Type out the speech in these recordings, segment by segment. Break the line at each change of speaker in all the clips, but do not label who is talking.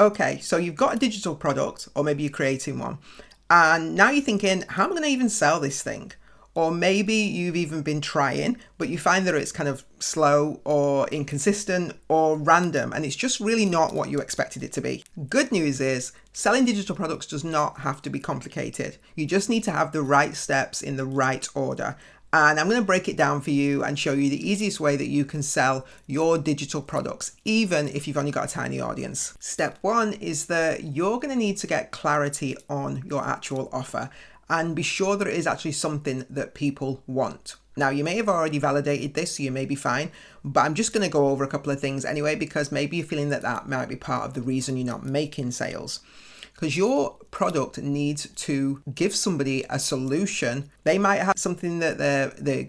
Okay, so you've got a digital product, or maybe you're creating one, and now you're thinking, how am I going to even sell this thing? Or maybe you've even been trying, but you find that it's kind of slow or inconsistent or random, and it's just really not what you expected it to be. Good news is, selling digital products does not have to be complicated. You just need to have the right steps in the right order. And I'm going to break it down for you and show you the easiest way that you can sell your digital products, even if you've only got a tiny audience. Step one is that you're going to need to get clarity on your actual offer and be sure that it is actually something that people want. Now, you may have already validated this, so you may be fine, but I'm just going to go over a couple of things anyway, because maybe you're feeling that that might be part of the reason you're not making sales. Because your product needs to give somebody a solution. They might have something that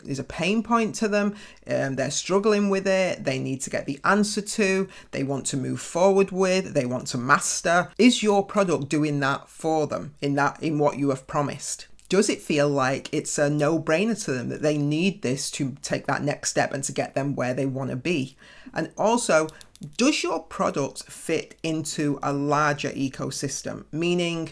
is a pain point to them, they're struggling with it, they need to get the answer to, they want to move forward with, they want to master. Is your product doing that for them in what you have promised? Does it feel like it's a no-brainer to them that they need this to take that next step and to get them where they want to be? And also, does your product fit into a larger ecosystem? Meaning,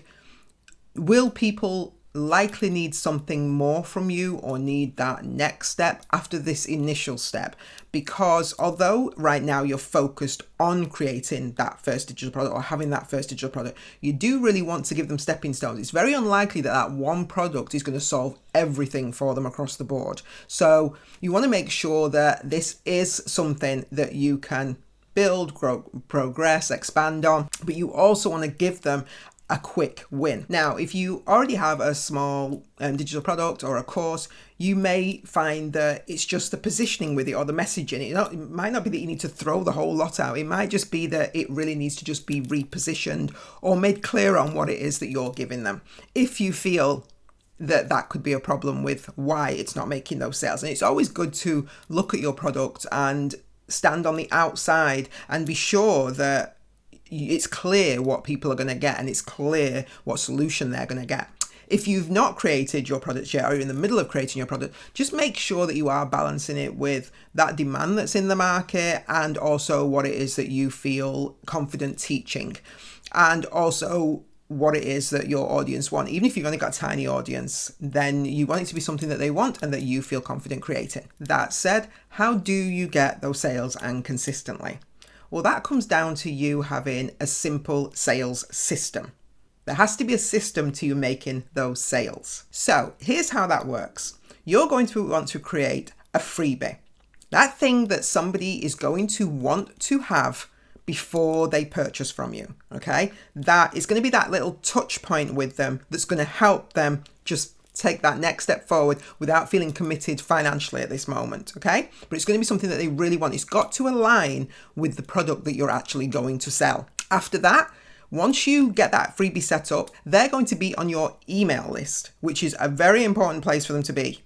will people likely need something more from you or need that next step after this initial step? Because although right now you're focused on creating that first digital product or having that first digital product, you do really want to give them stepping stones. It's very unlikely that that one product is going to solve everything for them across the board. So you want to make sure that this is something that you can build, grow, progress, expand on, but you also want to give them a quick win. Now, if you already have a small digital product or a course, you may find that it's just the positioning with it or the messaging. It might not be that you need to throw the whole lot out. It might just be that it really needs to just be repositioned or made clear on what it is that you're giving them. If you feel that that could be a problem with why it's not making those sales. And it's always good to look at your product and stand on the outside and be sure that it's clear what people are going to get and it's clear what solution they're going to get. If you've not created your product yet or you're in the middle of creating your product, just make sure that you are balancing it with that demand that's in the market and also what it is that you feel confident teaching, and also what it is that your audience want. Even if you've only got a tiny audience, then you want it to be something that they want and that you feel confident creating. That said, how do you get those sales and consistently? Well, that comes down to you having a simple sales system. There has to be a system to you making those sales. So here's how that works. You're going to want to create a freebie. That thing that somebody is going to want to have before they purchase from you, okay? That is going to be that little touch point with them that's going to help them just take that next step forward without feeling committed financially at this moment, okay? But it's going to be something that they really want. It's got to align with the product that you're actually going to sell. After that, once you get that freebie set up, they're going to be on your email list, which is a very important place for them to be.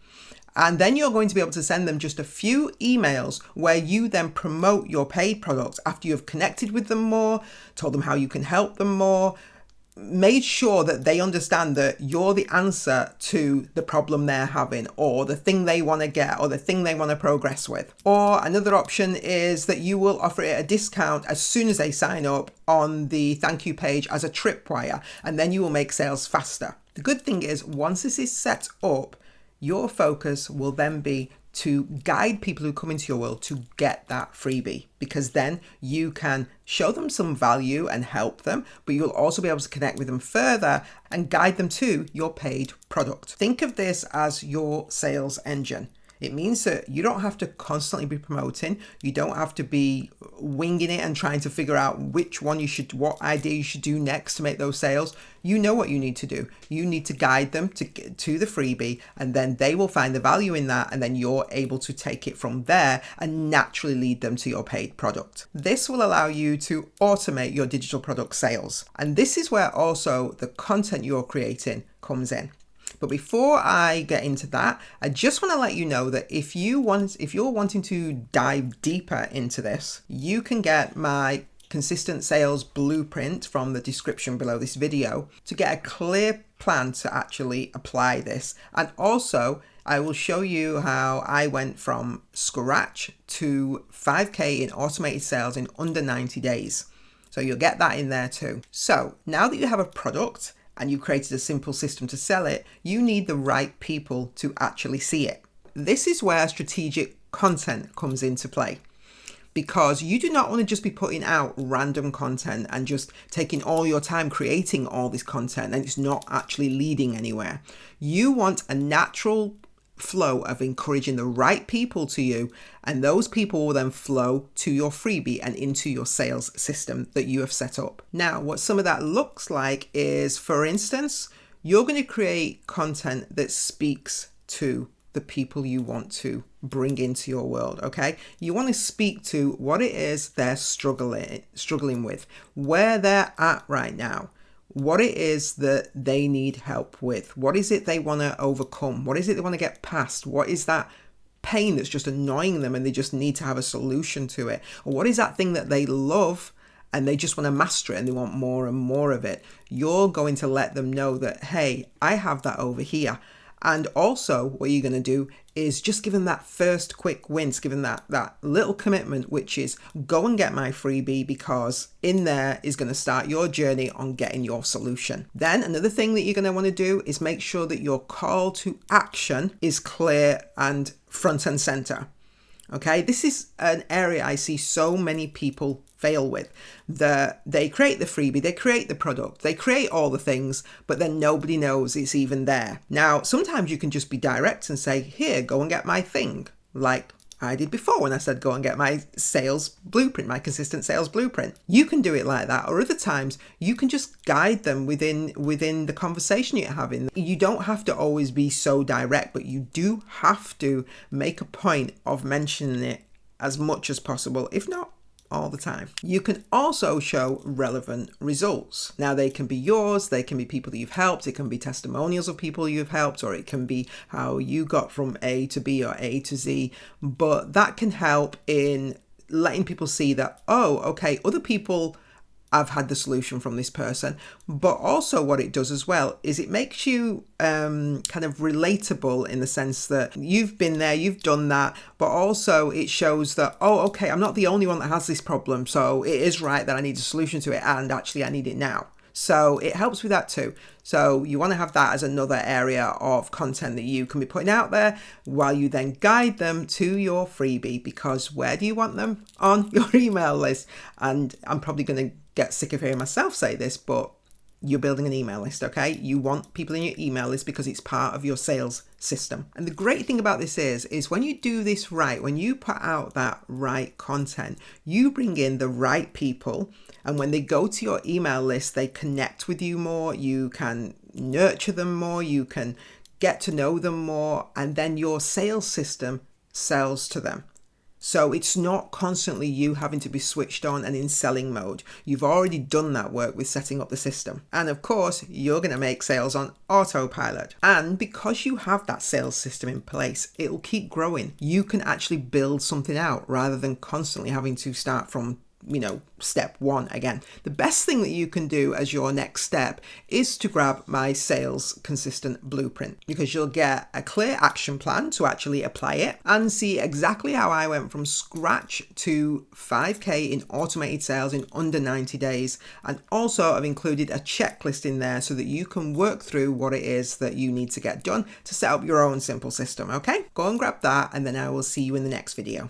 And then you're going to be able to send them just a few emails where you then promote your paid products after you've connected with them more, told them how you can help them more, made sure that they understand that you're the answer to the problem they're having or the thing they want to get or the thing they want to progress with. Or another option is that you will offer it at a discount as soon as they sign up on the thank you page as a tripwire, and then you will make sales faster. The good thing is, once this is set up, your focus will then be to guide people who come into your world to get that freebie, because then you can show them some value and help them, but you'll also be able to connect with them further and guide them to your paid product. Think of this as your sales engine. It means that you don't have to constantly be promoting. You don't have to be winging it and trying to figure out what idea you should do next to make those sales. You know what you need to do. You need to guide them to the freebie, and then they will find the value in that, and then you're able to take it from there and naturally lead them to your paid product. This will allow you to automate your digital product sales. And this is where also the content you're creating comes in. But before I get into that, I just want to let you know that if you're wanting to dive deeper into this, you can get my consistent sales blueprint from the description below this video to get a clear plan to actually apply this. And also, I will show you how I went from scratch to 5K in automated sales in under 90 days. So you'll get that in there too. So now that you have a product and you've created a simple system to sell it, you need the right people to actually see it. This is where strategic content comes into play, because you do not want to just be putting out random content and just taking all your time creating all this content and it's not actually leading anywhere. You want a natural flow of encouraging the right people to you, and those people will then flow to your freebie and into your sales system that you have set up. Now, what some of that looks like is, for instance, you're going to create content that speaks to the people you want to bring into your world, okay? You want to speak to what it is they're struggling with, where they're at right now, what it is that they need help with, what is it they want to overcome, what is it they want to get past, what is that pain that's just annoying them and they just need to have a solution to it, or what is that thing that they love and they just want to master it and they want more and more of it. You're going to let them know that, hey, I have that over here. And also what you're going to do is just give them that first quick win, give them that little commitment, which is go and get my freebie, because in there is going to start your journey on getting your solution. Then another thing that you're going to want to do is make sure that your call to action is clear and front and center. Okay, this is an area I see so many people fail with. They create the freebie, they create the product, they create all the things, but then nobody knows it's even there. Now, sometimes you can just be direct and say, here, go and get my thing, like I did before when I said go and get my sales blueprint, my consistent sales blueprint. You can do it like that, or other times you can just guide them within the conversation you're having. You don't have to always be so direct, but you do have to make a point of mentioning it as much as possible, if not all the time. You can also show relevant results. Now, they can be yours, they can be people that you've helped, it can be testimonials of people you've helped, or it can be how you got from A to B or A to Z, but that can help in letting people see that, oh, okay, other people have had the solution from this person. But also what it does as well is it makes you kind of relatable, in the sense that you've been there, you've done that, but also it shows that, oh, okay, I'm not the only one that has this problem, so it is right that I need a solution to it, and actually I need it now. So it helps with that too. So you want to have that as another area of content that you can be putting out there, while you then guide them to your freebie, because where do you want them? On your email list. And I'm probably going to get sick of hearing myself say this, but you're building an email list, okay? You want people in your email list because it's part of your sales system. And the great thing about this is when you do this right, when you put out that right content, you bring in the right people, and when they go to your email list, they connect with you more, you can nurture them more, you can get to know them more, and then your sales system sells to them. So it's not constantly you having to be switched on and in selling mode. You've already done that work with setting up the system. And of course, you're going to make sales on autopilot. And because you have that sales system in place, it'll keep growing. You can actually build something out rather than constantly having to start from step one again. The best thing that you can do as your next step is to grab my sales consistent blueprint, because you'll get a clear action plan to actually apply it and see exactly how I went from scratch to 5K in automated sales in under 90 days. And also I've included a checklist in there so that you can work through what it is that you need to get done to set up your own simple system. Okay, go and grab that, and then I will see you in the next video.